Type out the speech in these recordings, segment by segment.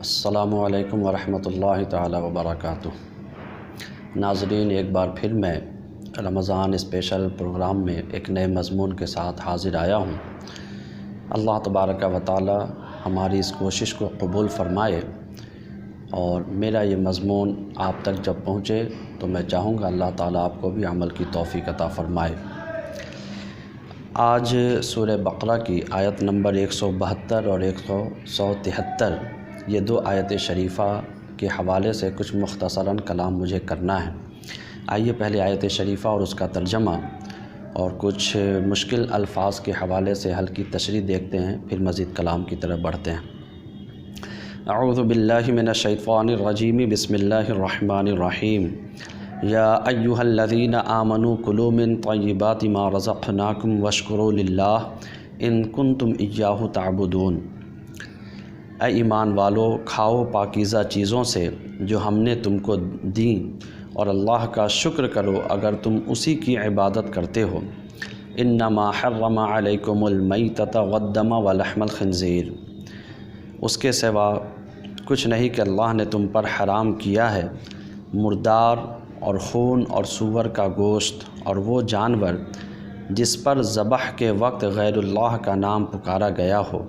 السلام علیکم ورحمۃ اللہ تعالی وبرکاتہ۔ ناظرین، ایک بار پھر میں رمضان اسپیشل پروگرام میں ایک نئے مضمون کے ساتھ حاضر آیا ہوں۔ اللہ تبارک و تعالی ہماری اس کوشش کو قبول فرمائے اور میرا یہ مضمون آپ تک جب پہنچے تو میں چاہوں گا اللہ تعالیٰ آپ کو بھی عمل کی توفیق عطا فرمائے۔ آج سورہ بقرہ کی آیت نمبر 172 اور 173 یہ دو آیت شریفہ کے حوالے سے کچھ مختصراً کلام مجھے کرنا ہے۔ آئیے پہلے آیت شریفہ اور اس کا ترجمہ اور کچھ مشکل الفاظ کے حوالے سے ہلکی تشریح دیکھتے ہیں، پھر مزید کلام کی طرف بڑھتے ہیں۔ اعوذ باللہ من الشیطان الرجیم، بسم اللہ الرحمن الرحیم۔ یا ایہا الذین آمنوا کلوا من طیبات ما رزقناکم واشکروا للہ ان کنتم ایاہ تعبدون۔ اے ایمان والو، کھاؤ پاکیزہ چیزوں سے جو ہم نے تم کو دیں اور اللہ کا شکر کرو اگر تم اسی کی عبادت کرتے ہو۔ انما حرم علیکم المیتۃ والدم ولحم الخنزیر۔ اس کے سوا کچھ نہیں کہ اللہ نے تم پر حرام کیا ہے مردار اور خون اور سور کا گوشت اور وہ جانور جس پر ذبح کے وقت غیر اللہ کا نام پکارا گیا ہو۔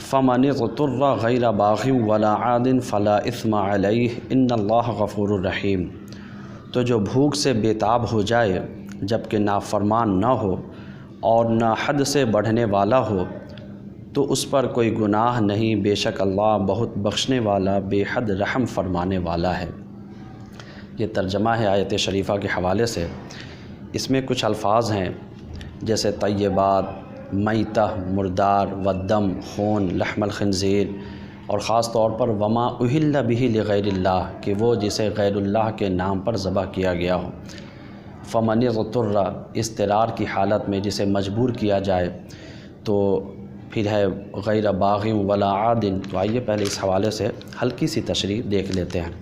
فمن اضطر غیر باغ ولا عاد فلا اثم علیہ ان اللہ غفور الرحیم۔ تو جو بھوک سے بیتاب ہو جائے جبکہ نافرمان نہ ہو اور نہ حد سے بڑھنے والا ہو تو اس پر کوئی گناہ نہیں، بے شک اللہ بہت بخشنے والا بے حد رحم فرمانے والا ہے۔ یہ ترجمہ ہے آیت شریفہ کے حوالے سے۔ اس میں کچھ الفاظ ہیں جیسے طیبات، میتہ مردار، والدم خون، لحم الخنزیر، اور خاص طور پر وما اہل بہ لغیر اللہ کہ وہ جسے غیر اللہ کے نام پر ذبح کیا گیا ہو۔ فمن اضطر اضطرار کی حالت میں جسے مجبور کیا جائے، تو پھر ہے غیر باغ ولا عاد۔ تو آئیے پہلے اس حوالے سے ہلکی سی تشریح دیکھ لیتے ہیں۔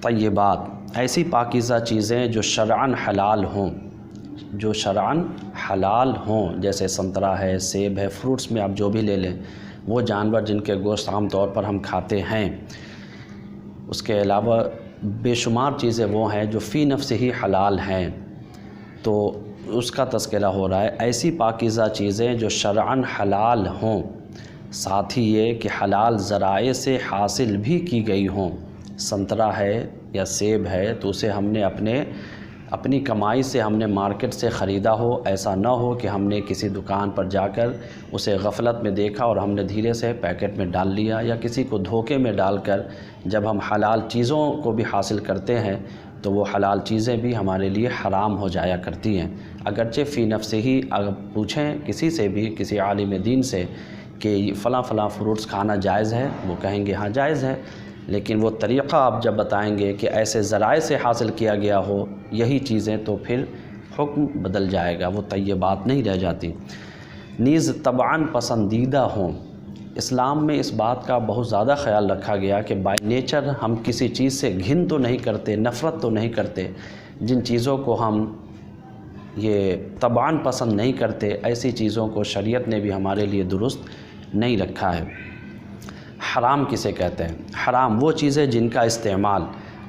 طیبات ایسی پاکیزہ چیزیں جو شرعاً حلال ہوں، جو شرعاً حلال ہوں، جیسے سنترا ہے، سیب ہے، فروٹس میں آپ جو بھی لے لیں، وہ جانور جن کے گوشت عام طور پر ہم کھاتے ہیں۔ اس کے علاوہ بے شمار چیزیں وہ ہیں جو فی نفس ہی حلال ہیں، تو اس کا تذکرہ ہو رہا ہے۔ ایسی پاکیزہ چیزیں جو شرعاً حلال ہوں، ساتھ ہی یہ کہ حلال ذرائع سے حاصل بھی کی گئی ہوں۔ سنترا ہے یا سیب ہے تو اسے ہم نے اپنی کمائی سے ہم نے مارکیٹ سے خریدا ہو، ایسا نہ ہو کہ ہم نے کسی دکان پر جا کر اسے غفلت میں دیکھا اور ہم نے دھیرے سے پیکٹ میں ڈال لیا، یا کسی کو دھوکے میں ڈال کر جب ہم حلال چیزوں کو بھی حاصل کرتے ہیں تو وہ حلال چیزیں بھی ہمارے لیے حرام ہو جایا کرتی ہیں۔ اگرچہ فی نفس ہی اگر پوچھیں کسی سے بھی، کسی عالم دین سے کہ فلاں فلاں فروٹس کھانا جائز ہے، وہ کہیں گے ہاں جائز ہے، لیکن وہ طریقہ آپ جب بتائیں گے کہ ایسے ذرائع سے حاصل کیا گیا ہو یہی چیزیں، تو پھر حکم بدل جائے گا، وہ طیبات نہیں رہ جاتی۔ نیز طبعاً پسندیدہ ہوں۔ اسلام میں اس بات کا بہت زیادہ خیال رکھا گیا کہ بائی نیچر ہم کسی چیز سے گھن تو نہیں کرتے، نفرت تو نہیں کرتے، جن چیزوں کو ہم یہ طبعاً پسند نہیں کرتے ایسی چیزوں کو شریعت نے بھی ہمارے لیے درست نہیں رکھا ہے۔ حرام کسے کہتے ہیں؟ حرام وہ چیزیں جن کا استعمال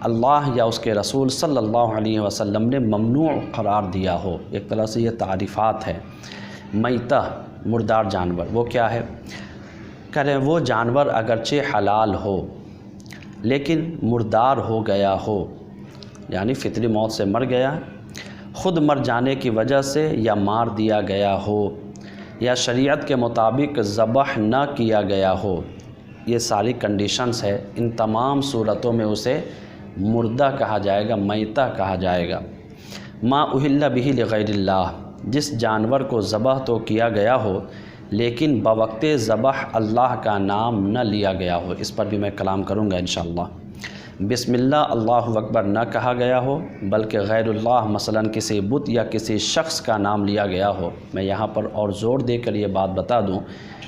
اللہ یا اس کے رسول صلی اللہ علیہ وسلم نے ممنوع قرار دیا ہو۔ ایک طرح سے یہ تعریفات ہے۔ میتہ مردار جانور، وہ کیا ہے؟ کریں وہ جانور اگرچہ حلال ہو لیکن مردار ہو گیا ہو، یعنی فطری موت سے مر گیا، خود مر جانے کی وجہ سے یا مار دیا گیا ہو، یا شریعت کے مطابق ذبح نہ کیا گیا ہو، یہ ساری کنڈیشنز ہے۔ ان تمام صورتوں میں اسے مردہ کہا جائے گا، میتہ کہا جائے گا۔ ما اہل بہ لغیر اللہ، جس جانور کو ذبح تو کیا گیا ہو لیکن بوقت ذبح اللہ کا نام نہ لیا گیا ہو۔ اس پر بھی میں کلام کروں گا انشاءاللہ۔ بسم اللہ اللہ اکبر نہ کہا گیا ہو بلکہ غیر اللہ مثلاً کسی بت یا کسی شخص کا نام لیا گیا ہو۔ میں یہاں پر اور زور دے کر یہ بات بتا دوں،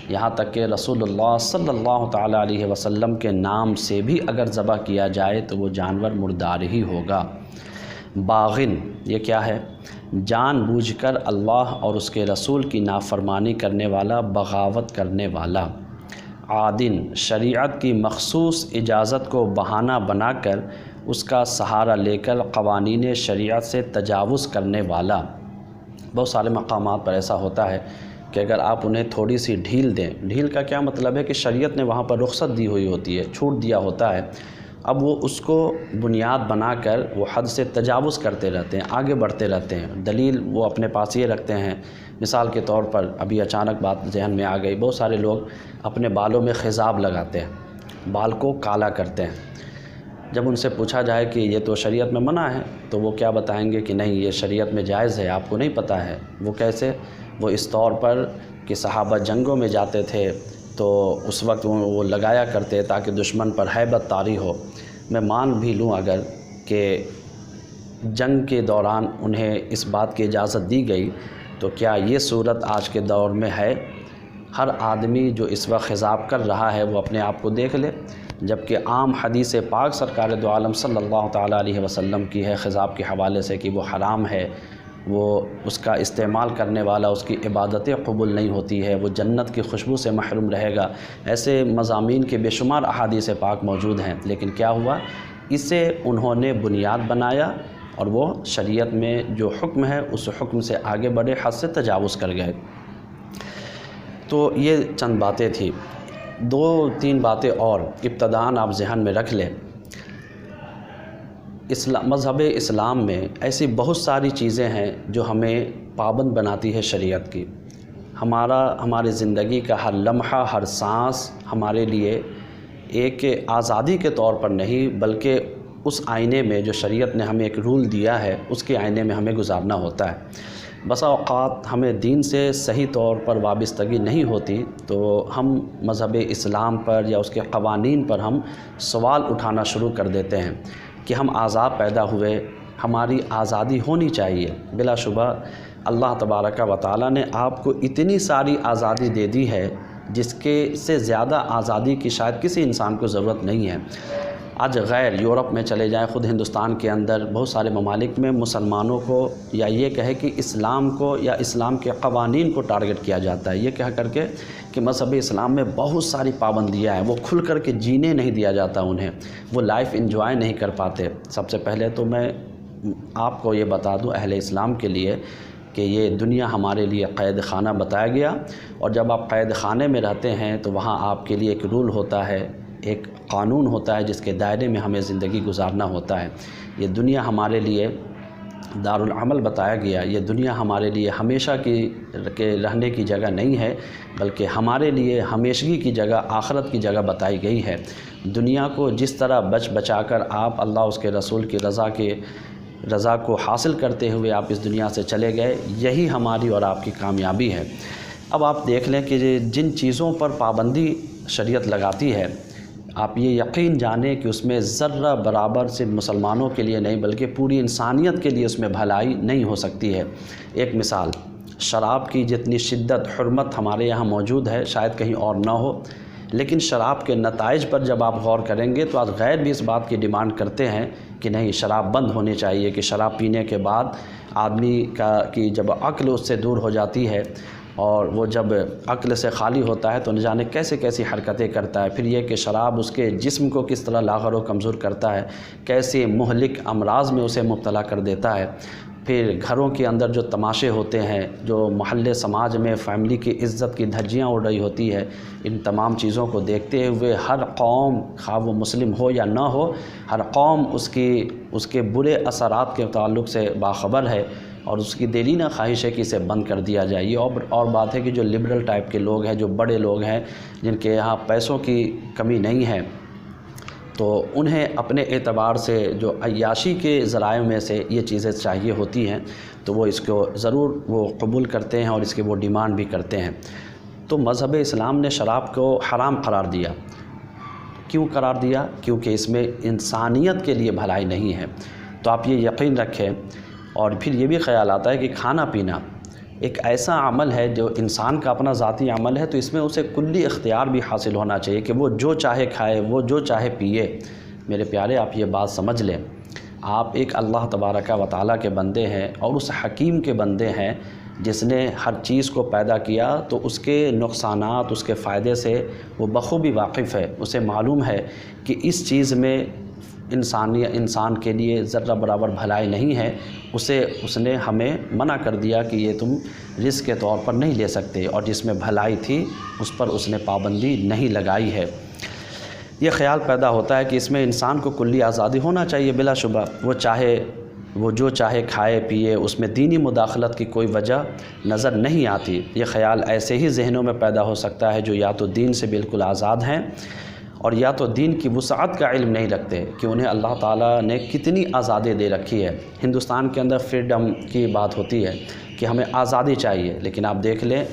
یہاں تک کہ رسول اللہ صلی اللہ تعالیٰ علیہ وسلم کے نام سے بھی اگر ذبح کیا جائے تو وہ جانور مردار ہی ہوگا۔ باغن یہ کیا ہے؟ جان بوجھ کر اللہ اور اس کے رسول کی نافرمانی کرنے والا، بغاوت کرنے والا۔ عادن شریعت کی مخصوص اجازت کو بہانہ بنا کر اس کا سہارا لے کر قوانین شریعت سے تجاوز کرنے والا۔ بہت سارے مقامات پر ایسا ہوتا ہے کہ اگر آپ انہیں تھوڑی سی ڈھیل دیں، ڈھیل کا کیا مطلب ہے کہ شریعت نے وہاں پر رخصت دی ہوئی ہوتی ہے، چھوٹ دیا ہوتا ہے، اب وہ اس کو بنیاد بنا کر وہ حد سے تجاوز کرتے رہتے ہیں، آگے بڑھتے رہتے ہیں۔ دلیل وہ اپنے پاس یہ رکھتے ہیں، مثال کے طور پر ابھی اچانک بات ذہن میں آ گئی، بہت سارے لوگ اپنے بالوں میں خضاب لگاتے ہیں، بال کو کالا کرتے ہیں۔ جب ان سے پوچھا جائے کہ یہ تو شریعت میں منع ہے تو وہ کیا بتائیں گے کہ نہیں یہ شریعت میں جائز ہے، آپ کو نہیں پتہ ہے۔ وہ کیسے؟ وہ اس طور پر کہ صحابہ جنگوں میں جاتے تھے تو اس وقت وہ لگایا کرتے تاکہ دشمن پر ہیبت طاری ہو۔ میں مان بھی لوں اگر کہ جنگ کے دوران انہیں اس بات کی اجازت دی گئی، تو کیا یہ صورت آج کے دور میں ہے؟ ہر آدمی جو اس وقت خضاب کر رہا ہے وہ اپنے آپ کو دیکھ لے، جبکہ عام حدیث پاک سرکار دو عالم صلی اللہ تعالیٰ علیہ وسلم کی ہے خضاب کے حوالے سے کہ وہ حرام ہے، وہ اس کا استعمال کرنے والا اس کی عبادتیں قبول نہیں ہوتی ہے، وہ جنت کی خوشبو سے محروم رہے گا۔ ایسے مضامین کے بے شمار احادیث پاک موجود ہیں، لیکن کیا ہوا؟ اسے انہوں نے بنیاد بنایا اور وہ شریعت میں جو حکم ہے اس حکم سے آگے بڑھے، حد سے تجاوز کر گئے۔ تو یہ چند باتیں تھیں، 2-3 باتیں اور ابتداً آپ ذہن میں رکھ لیں۔ مذہب اسلام میں ایسی بہت ساری چیزیں ہیں جو ہمیں پابند بناتی ہے شریعت کی۔ ہماری زندگی کا ہر لمحہ، ہر سانس ہمارے لیے ایک آزادی کے طور پر نہیں بلکہ اس آئینے میں جو شریعت نے ہمیں ایک رول دیا ہے اس کے آئینے میں ہمیں گزارنا ہوتا ہے۔ بسا اوقات ہمیں دین سے صحیح طور پر وابستگی نہیں ہوتی تو ہم مذہب اسلام پر یا اس کے قوانین پر ہم سوال اٹھانا شروع کر دیتے ہیں کہ ہم آزاد پیدا ہوئے، ہماری آزادی ہونی چاہیے۔ بلا شبہ اللہ تبارک و تعالیٰ نے آپ کو اتنی ساری آزادی دے دی ہے جس کے سے زیادہ آزادی کی شاید کسی انسان کو ضرورت نہیں ہے۔ آج غیر یورپ میں چلے جائیں، خود ہندوستان کے اندر بہت سارے ممالک میں مسلمانوں کو یا یہ کہے کہ اسلام کو یا اسلام کے قوانین کو ٹارگٹ کیا جاتا ہے، یہ کہہ کر کے کہ مذہب اسلام میں بہت ساری پابندیاں ہیں، وہ کھل کر کے جینے نہیں دیا جاتا انہیں، وہ لائف انجوائے نہیں کر پاتے۔ سب سے پہلے تو میں آپ کو یہ بتا دوں اہل اسلام کے لیے کہ یہ دنیا ہمارے لیے قید خانہ بتایا گیا، اور جب آپ قید خانے میں رہتے ہیں تو وہاں آپ کے لیے ایک رول ہوتا ہے، ایک قانون ہوتا ہے جس کے دائرے میں ہمیں زندگی گزارنا ہوتا ہے۔ یہ دنیا ہمارے لیے دارالعمل بتایا گیا، یہ دنیا ہمارے لیے ہمیشہ کے رہنے کی جگہ نہیں ہے بلکہ ہمارے لیے ہمیشگی کی جگہ، آخرت کی جگہ بتائی گئی ہے۔ دنیا کو جس طرح بچا کر آپ اللہ اس کے رسول کی رضا کو حاصل کرتے ہوئے آپ اس دنیا سے چلے گئے، یہی ہماری اور آپ کی کامیابی ہے۔ اب آپ دیکھ لیں کہ جن چیزوں پر پابندی شریعت لگاتی ہے، آپ یہ یقین جانیں کہ اس میں ذرہ برابر صرف مسلمانوں کے لیے نہیں بلکہ پوری انسانیت کے لیے اس میں بھلائی نہیں ہو سکتی ہے۔ ایک مثال، شراب کی جتنی شدت حرمت ہمارے یہاں موجود ہے شاید کہیں اور نہ ہو، لیکن شراب کے نتائج پر جب آپ غور کریں گے تو آج غیر بھی اس بات کی ڈیمانڈ کرتے ہیں کہ نہیں، شراب بند ہونی چاہیے، کہ شراب پینے کے بعد آدمی کی جب عقل اس سے دور ہو جاتی ہے اور وہ جب عقل سے خالی ہوتا ہے تو نہ جانے کیسے کیسی حرکتیں کرتا ہے۔ پھر یہ کہ شراب اس کے جسم کو کس طرح لاغر و کمزور کرتا ہے، کیسے مہلک امراض میں اسے مبتلا کر دیتا ہے۔ پھر گھروں کے اندر جو تماشے ہوتے ہیں، جو محلے سماج میں فیملی کی عزت کی دھجیاں اڑ رہی ہوتی ہے، ان تمام چیزوں کو دیکھتے ہوئے ہر قوم، خواہ وہ مسلم ہو یا نہ ہو، ہر قوم اس کے برے اثرات کے تعلق سے باخبر ہے اور اس کی دلینہ خواہش ہے کہ اسے بند کر دیا جائے۔ یہ اور بات ہے کہ جو لبرل ٹائپ کے لوگ ہیں، جو بڑے لوگ ہیں جن کے یہاں پیسوں کی کمی نہیں ہے، تو انہیں اپنے اعتبار سے جو عیاشی کے ذرائع میں سے یہ چیزیں چاہیے ہوتی ہیں تو وہ اس کو ضرور وہ قبول کرتے ہیں اور اس کی وہ ڈیمانڈ بھی کرتے ہیں۔ تو مذہب اسلام نے شراب کو حرام قرار دیا۔ کیوں قرار دیا؟ کیونکہ اس میں انسانیت کے لیے بھلائی نہیں ہے۔ تو آپ یہ یقین رکھیں، اور پھر یہ بھی خیال آتا ہے کہ کھانا پینا ایک ایسا عمل ہے جو انسان کا اپنا ذاتی عمل ہے، تو اس میں اسے کلی اختیار بھی حاصل ہونا چاہیے کہ وہ جو چاہے کھائے، وہ جو چاہے پیے۔ میرے پیارے، آپ یہ بات سمجھ لیں، آپ ایک اللہ تبارک و تعالیٰ کے بندے ہیں اور اس حکیم کے بندے ہیں جس نے ہر چیز کو پیدا کیا تو اس کے نقصانات، اس کے فائدے سے وہ بخوبی واقف ہے، اسے معلوم ہے کہ اس چیز میں انسان کے لیے ذرہ برابر بھلائی نہیں ہے، اس نے ہمیں منع کر دیا کہ یہ تم رزق کے طور پر نہیں لے سکتے، اور جس میں بھلائی تھی اس پر اس نے پابندی نہیں لگائی ہے۔ یہ خیال پیدا ہوتا ہے کہ اس میں انسان کو کلی آزادی ہونا چاہیے، بلا شبہ وہ جو چاہے کھائے پیے، اس میں دینی مداخلت کی کوئی وجہ نظر نہیں آتی۔ یہ خیال ایسے ہی ذہنوں میں پیدا ہو سکتا ہے جو یا تو دین سے بالکل آزاد ہیں اور یا تو دین کی وسعت کا علم نہیں رکھتے کہ انہیں اللہ تعالیٰ نے کتنی آزادی دے رکھی ہے۔ ہندوستان کے اندر فریڈم کی بات ہوتی ہے کہ ہمیں آزادی چاہیے، لیکن آپ دیکھ لیں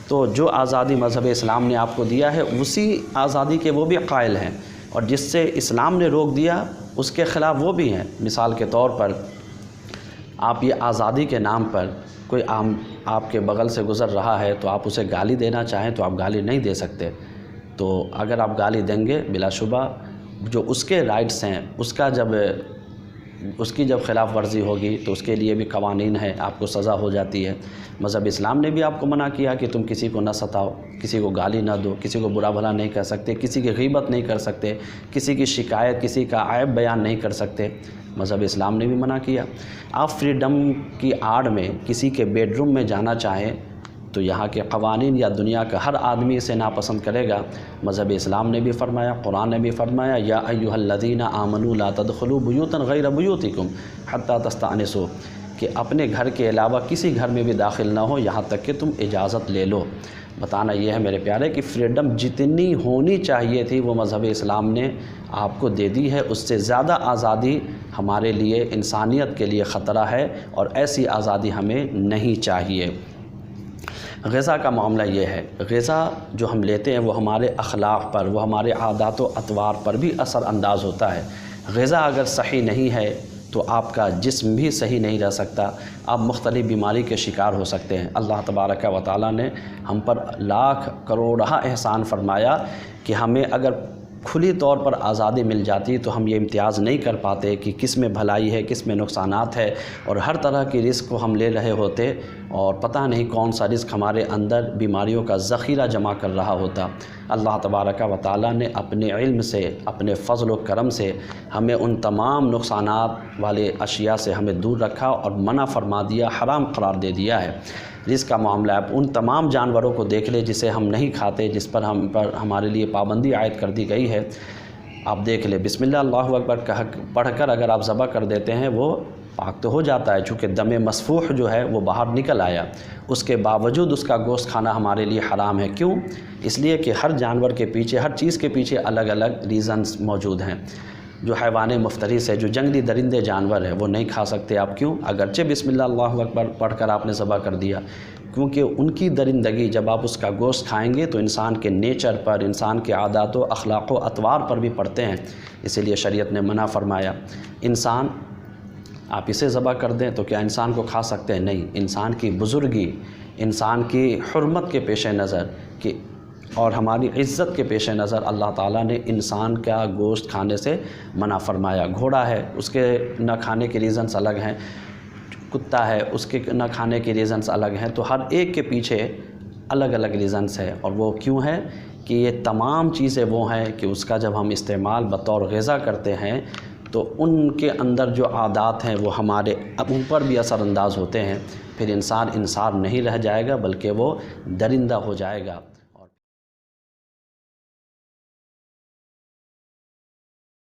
تو جو آزادی مذہب اسلام نے آپ کو دیا ہے اسی آزادی کے وہ بھی قائل ہیں، اور جس سے اسلام نے روک دیا اس کے خلاف وہ بھی ہیں۔ مثال کے طور پر آپ یہ آزادی کے نام پر کوئی آپ کے بغل سے گزر رہا ہے تو آپ اسے گالی دینا چاہیں تو آپ گالی نہیں دے سکتے، تو اگر آپ گالی دیں گے بلا شبہ جو اس کے رائٹس ہیں اس کی جب خلاف ورزی ہوگی تو اس کے لیے بھی قوانین ہیں، آپ کو سزا ہو جاتی ہے۔ مذہب اسلام نے بھی آپ کو منع کیا کہ تم کسی کو نہ ستاؤ، کسی کو گالی نہ دو، کسی کو برا بھلا نہیں کہہ سکتے، کسی کی غیبت نہیں کر سکتے، کسی کی شکایت، کسی کا عیب بیان نہیں کر سکتے، مذہب اسلام نے بھی منع کیا۔ آپ فریڈم کی آڑ میں کسی کے بیڈ روم میں جانا چاہیں تو یہاں کے قوانین یا دنیا کا ہر آدمی اسے ناپسند کرے گا۔ مذہب اسلام نے بھی فرمایا، قرآن نے بھی فرمایا، یا ایھا الذین آمنوا لا تدخلوا بیوتا غیر بیوتکم حتی تستأنسوا، کہ اپنے گھر کے علاوہ کسی گھر میں بھی داخل نہ ہو یہاں تک کہ تم اجازت لے لو۔ بتانا یہ ہے میرے پیارے کہ فریڈم جتنی ہونی چاہیے تھی وہ مذہب اسلام نے آپ کو دے دی ہے، اس سے زیادہ آزادی ہمارے لیے، انسانیت کے لیے خطرہ ہے، اور ایسی آزادی ہمیں نہیں چاہیے۔ غذا کا معاملہ یہ ہے، غذا جو ہم لیتے ہیں وہ ہمارے اخلاق پر، وہ ہمارے عادات و اطوار پر بھی اثر انداز ہوتا ہے۔ غذا اگر صحیح نہیں ہے تو آپ کا جسم بھی صحیح نہیں رہ سکتا، آپ مختلف بیماری کے شکار ہو سکتے ہیں۔ اللہ تبارک و تعالیٰ نے ہم پر لاکھ کروڑہ احسان فرمایا کہ ہمیں اگر کھلی طور پر آزادی مل جاتی تو ہم یہ امتیاز نہیں کر پاتے کہ کس میں بھلائی ہے، کس میں نقصانات ہے، اور ہر طرح کی رزق کو ہم لے رہے ہوتے اور پتہ نہیں کون سا رزق ہمارے اندر بیماریوں کا ذخیرہ جمع کر رہا ہوتا۔ اللہ تبارک و تعالیٰ نے اپنے علم سے، اپنے فضل و کرم سے ہمیں ان تمام نقصانات والے اشیاء سے ہمیں دور رکھا اور منع فرما دیا، حرام قرار دے دیا ہے۔ رزق کا معاملہ آپ ان تمام جانوروں کو دیکھ لیں جسے ہم نہیں کھاتے، جس پر ہمارے لیے پابندی عائد کر دی گئی ہے۔ آپ دیکھ لیں، بسم اللہ اللہ اکبر پڑھ کر اگر آپ ذبح کر دیتے ہیں وہ پاک تو ہو جاتا ہے، چونکہ دم مسفوح جو ہے وہ باہر نکل آیا، اس کے باوجود اس کا گوشت کھانا ہمارے لیے حرام ہے۔ کیوں؟ اس لیے کہ ہر جانور کے پیچھے، ہر چیز کے پیچھے الگ الگ ریزنز موجود ہیں۔ جو حیوان مفترس ہے، جو جنگلی درندے جانور ہے، وہ نہیں کھا سکتے آپ۔ کیوں؟ اگرچہ بسم اللہ اللہ اکبر پڑھ کر آپ نے ذبح کر دیا، کیونکہ ان کی درندگی جب آپ اس کا گوشت کھائیں گے تو انسان کے نیچر پر، انسان کے عادات و اخلاق و اطوار پر بھی پڑتے ہیں، اسی لیے شریعت نے منع فرمایا۔ انسان آپ اسے ذبح کر دیں تو کیا انسان کو کھا سکتے ہیں؟ نہیں۔ انسان کی بزرگی، انسان کی حرمت کے پیش نظر اور ہماری عزت کے پیش نظر اللہ تعالیٰ نے انسان کا گوشت کھانے سے منع فرمایا۔ گھوڑا ہے، اس کے نہ کھانے کے ریزنز الگ ہیں، کتا ہے، اس کے نہ کھانے کے ریزنز الگ ہیں، تو ہر ایک کے پیچھے الگ الگ ریزنز ہے، اور وہ کیوں ہے کہ یہ تمام چیزیں وہ ہیں کہ اس کا جب ہم استعمال بطور غذا کرتے ہیں تو ان کے اندر جو عادات ہیں وہ ہمارے اوپر بھی اثر انداز ہوتے ہیں، پھر انسان نہیں رہ جائے گا بلکہ وہ درندہ ہو جائے گا۔